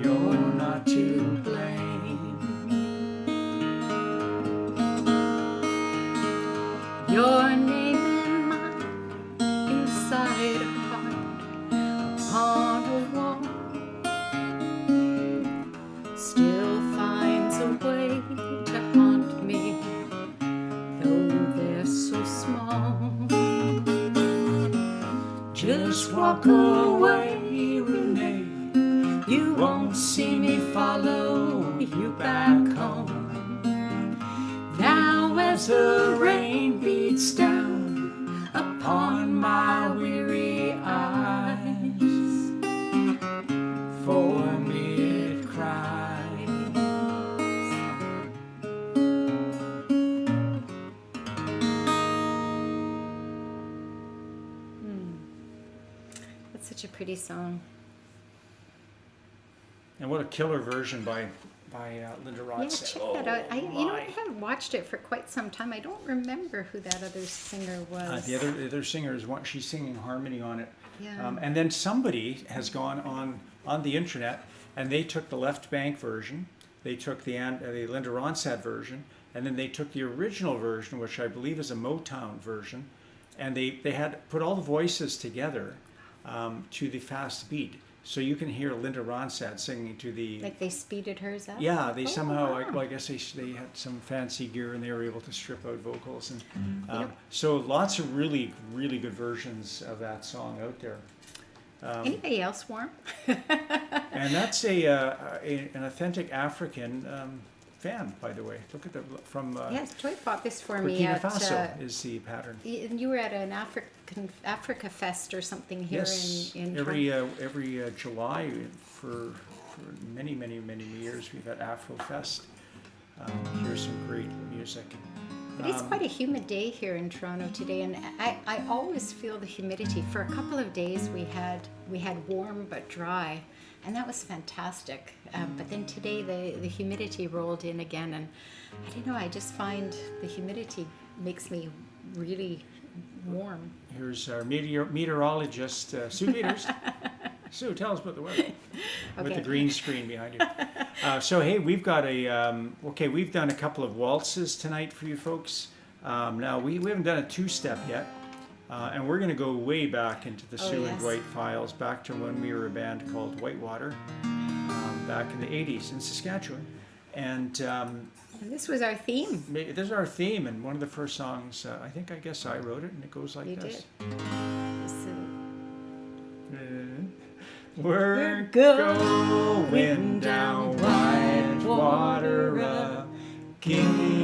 You're not to blame. Your name and mine inside a heart upon a wall still finds a way to haunt me, though they're so small. Just walk away, Renee. You won't see me follow you back home. Now as the rain beats down upon my weary eyes, for me it cries. That's such a pretty song. And what a killer version by Linda Yeah, Rotz. check that out. I haven't watched it for quite some time. I don't remember who that other singer was. The other singer is one. She's singing harmony on it. Yeah. And then somebody has gone on the internet and they took the Left Bank version, they took the Linda Ronstadt version, and then they took the original version, which I believe is a Motown version, and they had put all the voices together to the fast beat. So you can hear Linda Ronstadt singing to the... Like they speeded hers up? Yeah, they somehow, wow. I guess they had some fancy gear and they were able to strip out vocals. And Yep. so lots of really, really good versions of that song out there. Anybody else warm? And that's an authentic African fan, by the way. Look at the from Yes, Joy bought this for me Burkina at... Faso is the pattern. You were at an Africa Fest or something here Yes, in every July for many years we've had Afro Fest. Here's some great music. But it's quite a humid day here in Toronto today, and I always feel the humidity. For a couple of days we had warm but dry, and that was fantastic. But then today the humidity rolled in again, and I don't know, I just find the humidity makes me really warm. Here's our meteorologist, Sue Peters. Sue, tell us about the weather. With the green screen behind you. So hey, we've got we've done a couple of waltzes tonight for you folks. Now we haven't done a two-step yet, and we're going to go way back into the Sue and Dwight files, back to when we were a band called Whitewater, back in the 80s in Saskatchewan. And this was our theme. this is our theme, and one of the first songs, I guess I wrote it, and it goes like this. You did. We're going down Whitewater again.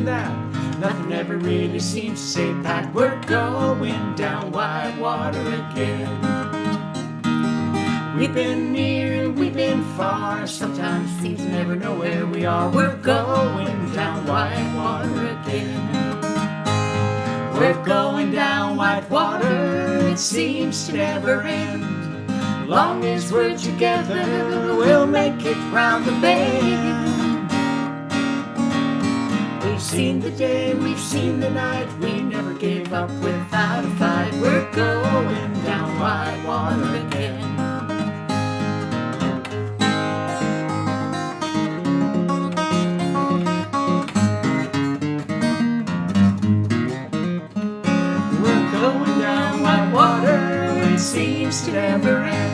that. Nothing ever really seems to say, Pat, we're going down Whitewater again. We've been near, we've been far, sometimes seems to never know where we are. We're going down Whitewater again. We're going down Whitewater, it seems to never end. Long as we're together, we'll make it round the bend. We've seen the day, we've seen the night, we never gave up without a fight. We're going down Whitewater again. We're going down Whitewater, it seems to never end.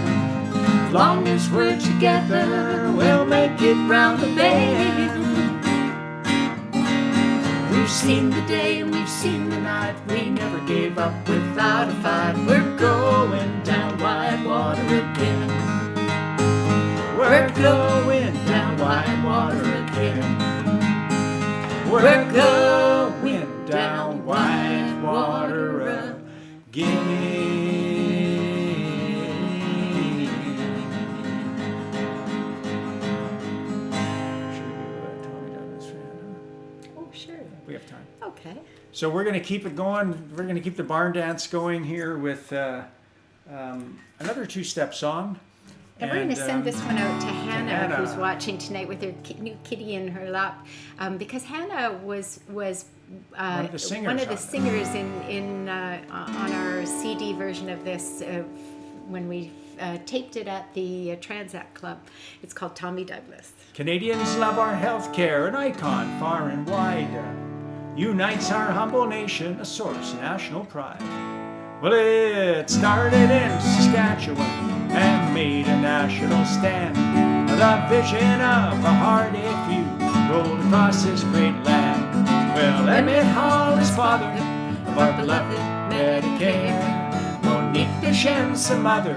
As long as we're together, we'll make it round the bend. We've seen the day and we've seen the night, we never gave up without a fight. We're going down Whitewater again. We're going down Whitewater again. We're going down Whitewater again. Sure. We have time. Okay. So we're going to keep it going. We're going to keep the barn dance going here with another two-step song. And we're going to send this one out to Hannah, who's Hannah. watching tonight with her new kitty in her lap, because Hannah was one of the singers in on our CD version of this when we taped it at the Transact Club. It's called Tommy Douglas. Canadians love our health care, an icon far and wide. Unites our humble nation, a source of national pride. Well, it started in Saskatchewan and made a national stand. The vision of a hearty few rolled across this great land. Well, Emmett Hall is father of our beloved Medicare. Monique Deschamps, the mother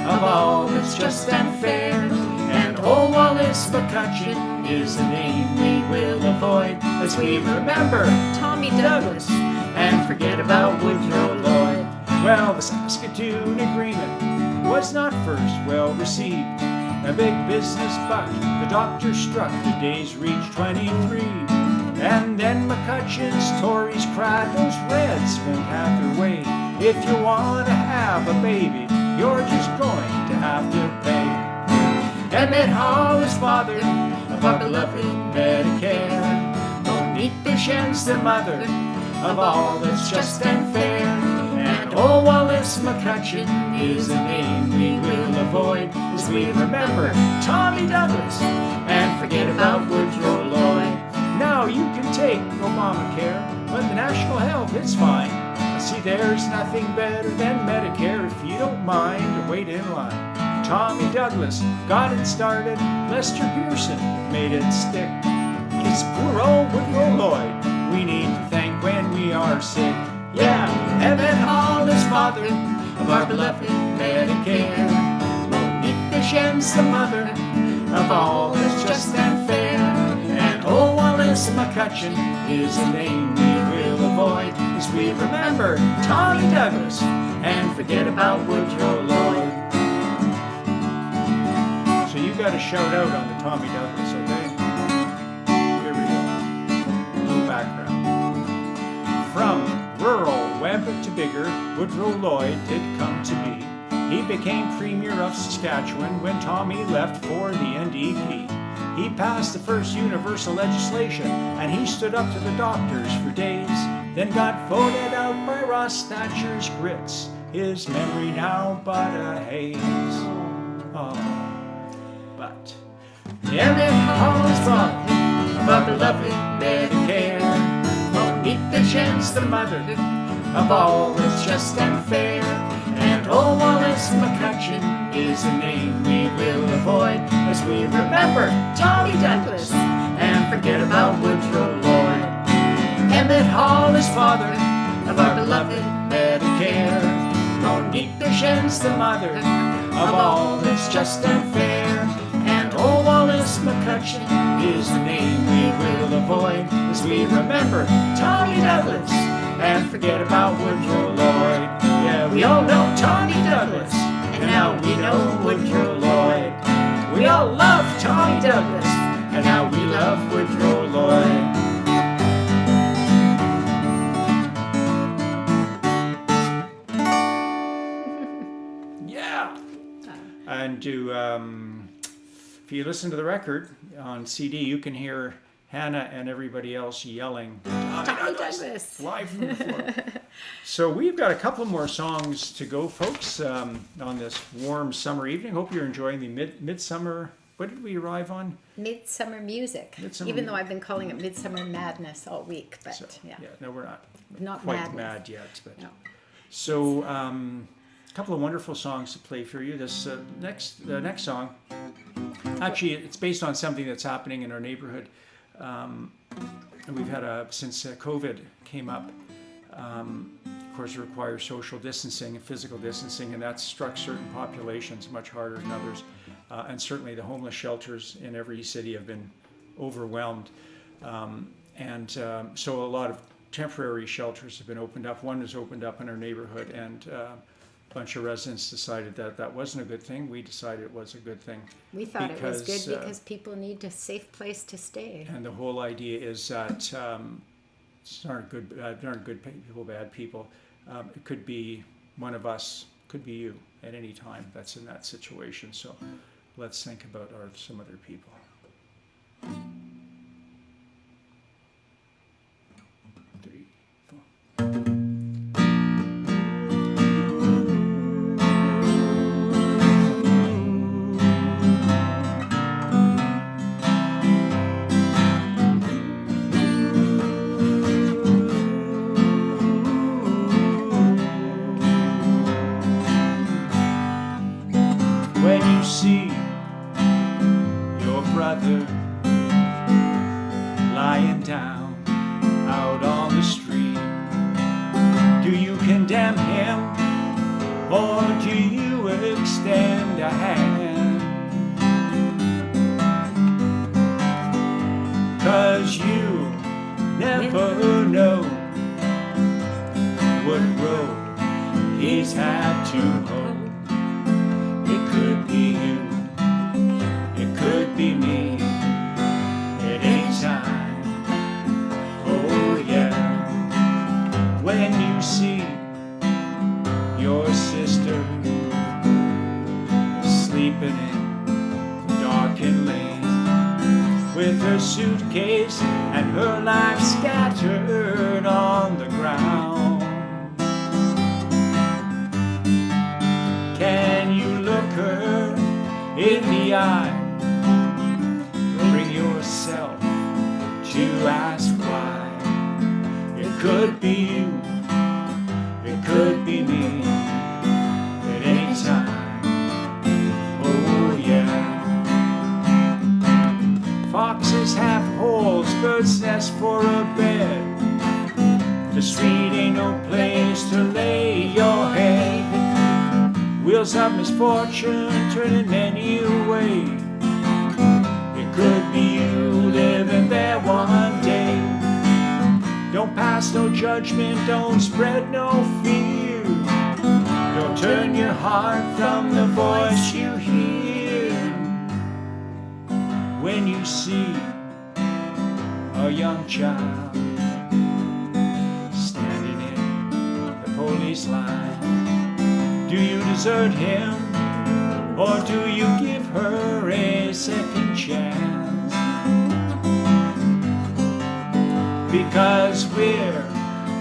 of all that's just and fair. And old Wallace McCutcheon is the name we will avoid as we remember Tommy Douglas and forget about Woodrow Lloyd. Well, the Saskatoon Agreement was not first well received. A big business buck, the doctor struck, the days reached 23. And then McCutcheon's Tories cried, those Reds won't have their way. If you want to have a baby, you're just going to have to pay. Emmett Hall is father of our beloved Medicare. Monique Deschamps, the mother of all that's just and fair. And old Wallace McCutcheon is a name we will avoid as we remember Tommy Douglas and forget about Woodrow Lloyd. Now you can take Obamacare, but the national health is fine. See, there's nothing better than Medicare if you don't mind to wait in line. Tommy Douglas got it started, Lester Pearson made it stick. It's poor old Woodrow Lloyd we need to thank when we are sick. Yeah, Emmett Hall is father of our beloved Medicare. Monique Deschamps, the mother of all that's just and fair. And old Wallace McCutcheon is a name we will avoid as we remember Tommy Douglas and forget about Woodrow Lloyd. So you got a shout out on the Tommy Douglas, okay? Here we go. A little background. From rural Webb to bigger, Woodrow Lloyd did come to be. He became Premier of Saskatchewan when Tommy left for the NDP. He passed the first universal legislation, and he stood up to the doctors for days, then got voted out by Ross Thatcher's grits. His memory now but a haze. Oh, but Emmett Hall is father of our beloved Medicare. Monique Deschamps, the mother of all that's just and fair. And old Wallace McCutcheon is a name we will avoid as we remember Tommy Douglas and forget about Woodrow Lloyd. Emmett Hall is father of our beloved Medicare. Monique Deschamps, the mother of all that's just and fair. And old Wallace McCutcheon is the name we will avoid as we remember Tommy Douglas and forget about Woodrow Lloyd. Yeah, we all know Tommy Douglas, and now we know Woodrow Lloyd. We all love Tommy Douglas, and now we love Woodrow Lloyd. Yeah. And if you listen to the record on CD, you can hear Hannah and everybody else yelling, Tommy Douglas, live from the floor. So we've got a couple more songs to go, folks, on this warm summer evening. Hope you're enjoying the midsummer. What did we arrive on? Midsummer music. Even though I've been calling it Midsummer Madness all week, but so, yeah. No, we're not quite madness. Mad yet. But. No. So a couple of wonderful songs to play for you. This next song, actually, it's based on something that's happening in our neighborhood. We've had since COVID came up, of course, it requires social distancing and physical distancing, and that's struck certain populations much harder than others. And certainly the homeless shelters in every city have been overwhelmed. So a lot of temporary shelters have been opened up. One was opened up in our neighborhood, and a bunch of residents decided that wasn't a good thing. We decided it was a good thing. We thought it was good because people need a safe place to stay. And the whole idea is that aren't good people, bad people. It could be one of us, could be you at any time that's in that situation. So let's think about some other people. See your brother lying down out on the street, do you condemn him or do you extend a hand? 'Cause you never know what road he's had to hoe. It could be you, it could be me, at any time. Oh yeah, when you see your sister sleeping in the darkened lane, with her suitcase and her life scattered on the ground, can you look her in the eye, bring yourself to ask why? It could be you, it could be me, at any time. Oh yeah. Foxes have holes, birds nest for a bed. The street ain't no place to lay your head. Wheels of misfortune turning many away. It could be you living there one day. Don't pass no judgment, don't spread no fear. Don't turn your heart from the voice you hear. When you see a young child standing in the police line, do you desert him, or do you give her a second chance? Because we're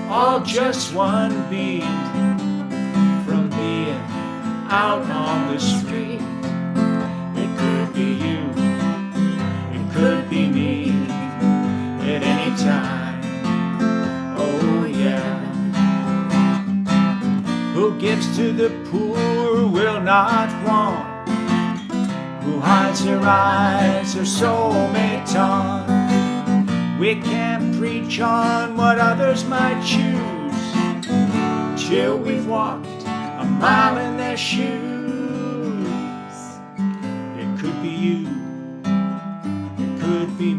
all just one beat from being out on the street. It could be you, it could be me, at any time. Oh yeah. Who gives to the poor will not want, who hides her eyes, her soul may taunt. We can't preach on what others might choose till we've walked a mile in their shoes. It could be you, it could be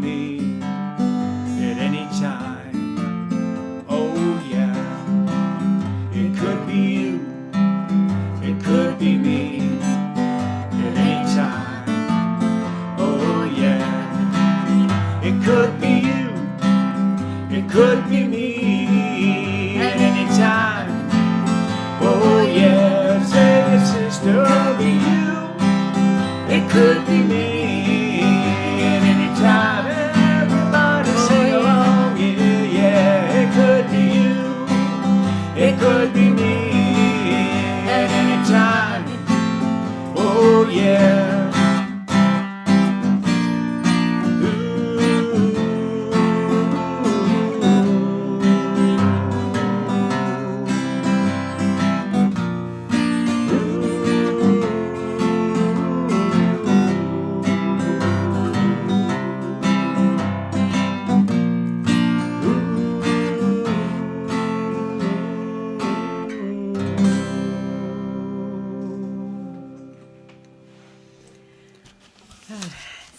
I'll be you. It could be me. And anytime everybody sing along, yeah, yeah. It could be you. It could be me. At any time. Oh yeah.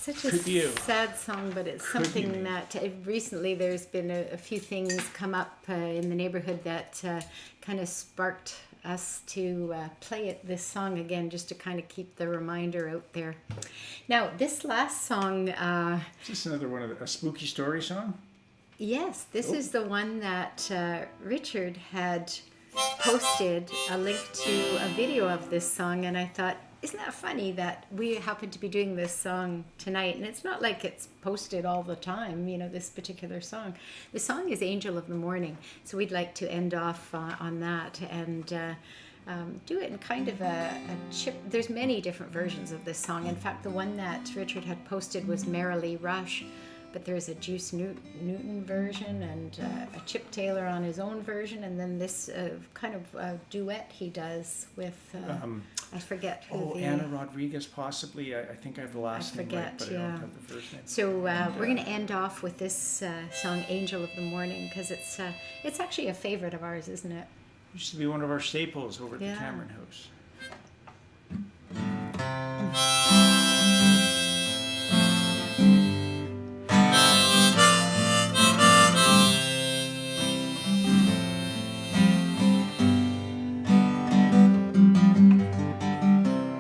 Such a Could you? sad song, but it's Could something you? that recently there's been a few things come up in the neighborhood that kind of sparked us to play this song again, just to kind of keep the reminder out there. Now, this last song, Is this another one of a spooky story song? yes, this is the one that Richard had posted a link to a video of this song, and I thought, isn't that funny that we happen to be doing this song tonight? And it's not like it's posted all the time, you know, this particular song. The song is Angel of the Morning, so we'd like to end off on that and do it in kind of a chip. There's many different versions of this song. In fact, the one that Richard had posted was Merrily Rush, but there's a Juice Newton version and a Chip Taylor on his own version, and then this kind of duet he does with, I forget who the... Anna Rodriguez, possibly. I think I have the last name right, but I don't have the first name. So we're going to end off with this song, Angel of the Morning, because it's actually a favorite of ours, isn't it? It used to be one of our staples over at Yeah. the Cameron House.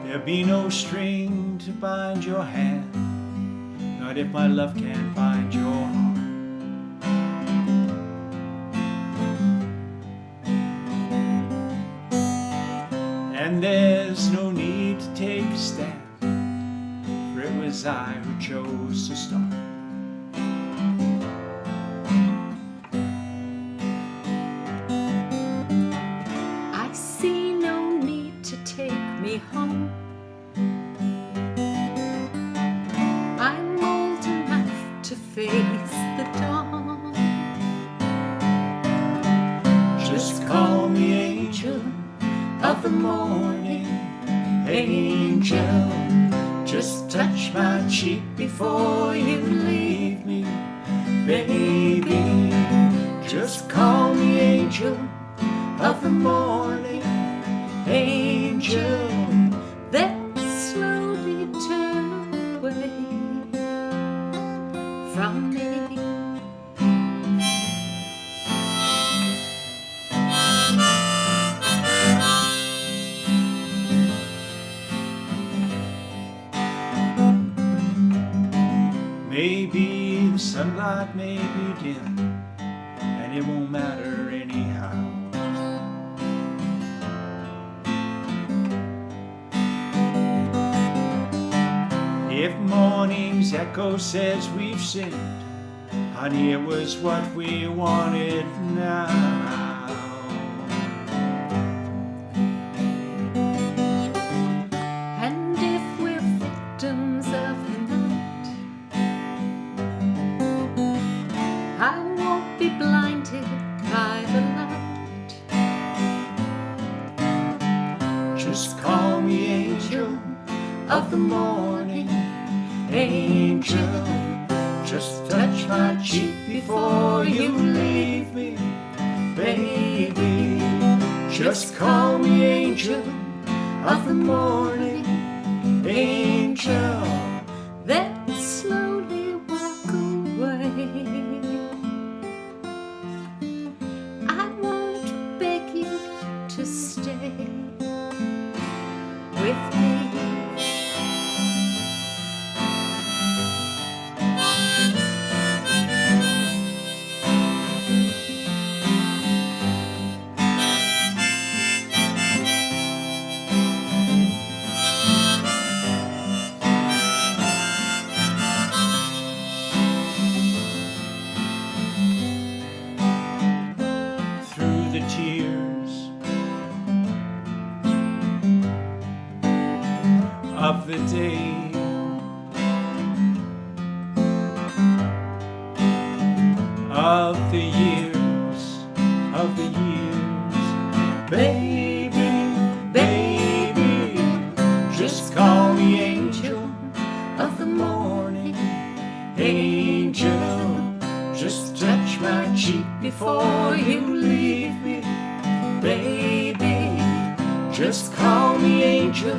There'll be no string to bind your hand, not if my love can't bind your heart. And there's no need to take a stand, for it was I who chose to start. I see no need to take me home. I'm old enough to face the dawn. Just call me angel of the morning, angel. Just touch my cheek before you leave me, baby. Just call me angel of the morning, angel. Then slowly turn away from me. Maybe the sunlight may be dim, and it won't matter anyhow. If morning's echo says we've sinned, honey, it was what we wanted now. And if we're victims of the night, I won't be blinded by the light. Just call me angel of the morning, angel. Just touch my cheek before you leave me, baby. Just call me angel of the morning, angel. Then slowly walk away. I won't beg you to stay with me. of the day. Of the years, of the years, baby, baby, just call me angel of the morning, angel, just touch my cheek before you leave me, baby, just call me angel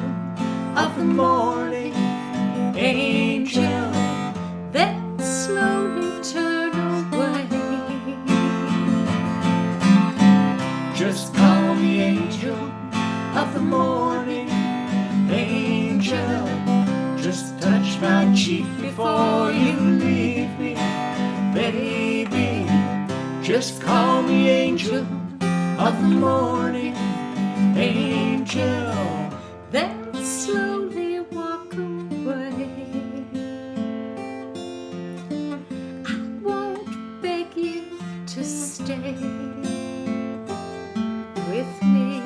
of the morning, angel, then slowly turn away. Just call me angel of the morning, angel, just touch my cheek before you leave me, baby, just call me angel of the morning, angel, then slowly walk away. I won't beg you to stay with me.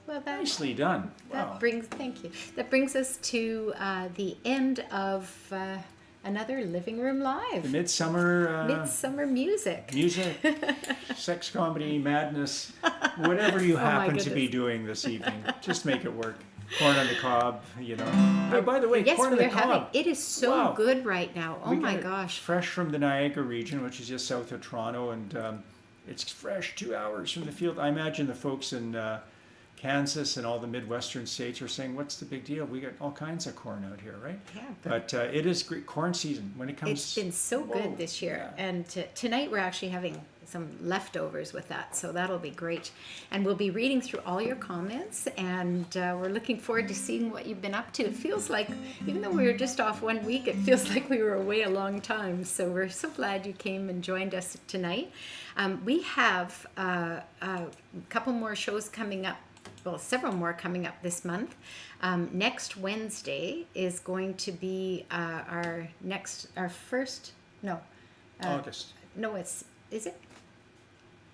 Well, Nicely done. that Wow. thank you. That brings us to the end of another Living Room The Live. Midsummer music. Music, sex, comedy, madness, whatever you Oh, my happen to be goodness. doing this evening, just make it work. Corn on the cob, you know. Oh, by the way, Yes, corn on we're the having. cob. It is so Wow. good right now. Oh We my get it gosh. Fresh from the Niagara region, which is just south of Toronto, and it's fresh 2 hours from the field. I imagine the folks in Kansas and all the Midwestern states are saying, what's the big deal? We got all kinds of corn out here, right? Yeah, But it is great corn season when it comes. It's been so Whoa, good this year. yeah. And tonight we're actually having some leftovers with that. So that'll be great. And we'll be reading through all your comments. And we're looking forward to seeing what you've been up to. It feels like, even though we were just off 1 week, it feels like we were away a long time. So we're so glad you came and joined us tonight. We have a couple more shows coming up. Well, several more coming up this month. Next Wednesday is going to be our first, no, August. no, is it?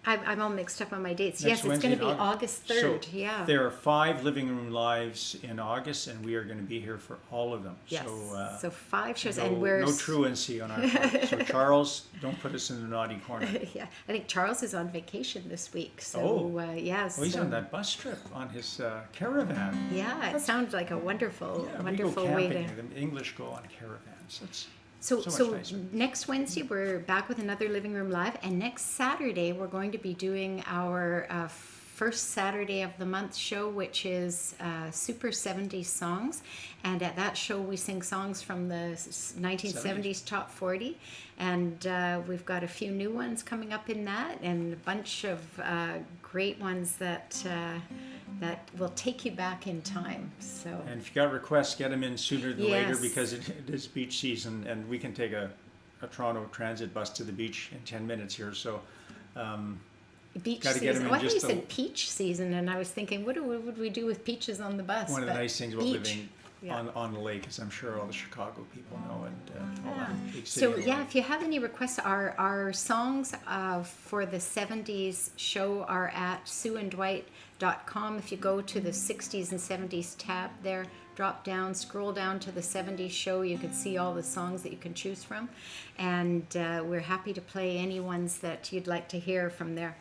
I'm all mixed up on my dates. Next Yes, it's Wednesday going to be in August So 3rd. Yeah. There are 5 living room lives in August, and we are going to be here for all of them. Yes. So, So 5 shows, no, and we're no truancy on our part. So Charles, don't put us in the naughty corner. yeah. I think Charles is on vacation this week. So Oh. yes. Well, he's on that bus trip on his caravan. Yeah, it sounds like a wonderful, Yeah, we go wonderful way camping. to. The English go on caravans. It's So, so much nicer. next Wednesday we're back with another Living Room Live, and next Saturday we're going to be doing our first Saturday of the month show, which is Super 70s Songs. And at that show we sing songs from the 1970s Top 40, and we've got a few new ones coming up in that, and a bunch of great ones that will take you back in time. So. And if you got requests, get them in sooner than later, Yes. because it is beach season, and we can take a Toronto transit bus to the beach in 10 minutes here. So Beach Gotta get 'em season. in Well, I thought you just a- said peach season, and I was thinking, what would we do with peaches on the bus? one of the But nice things about beach. living Yeah. on the lake, as I'm sure all the Chicago people know, and all Yeah. that big city. So yeah, if you have any requests, our songs for the 70s show are at sueanddwight.com. If you go to the 60s and 70s tab there, drop down, scroll down to the 70s show, you can see all the songs that you can choose from. And we're happy to play any ones that you'd like to hear from there.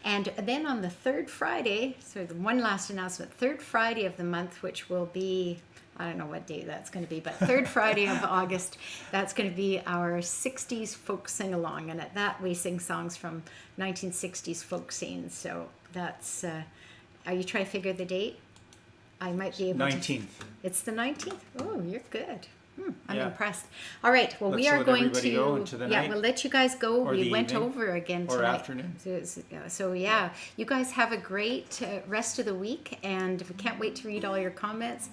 And then on the third Friday, so the one last announcement, third Friday of the month, which will be, I don't know what day that's going to be, but third Friday of August, that's going to be our 60s folk sing-along. And at that, we sing songs from 1960s folk scenes. So that's, are you trying to figure the date? I might be able 19th. to. It's the 19th? Oh, you're good. I'm Yeah. impressed. All right. Well, we Let's are let going everybody to. go into the yeah, night. we'll let you guys go. Or We the went evening. over again Or tonight. afternoon. So yeah, you guys have a great rest of the week, and we can't wait to read all your comments.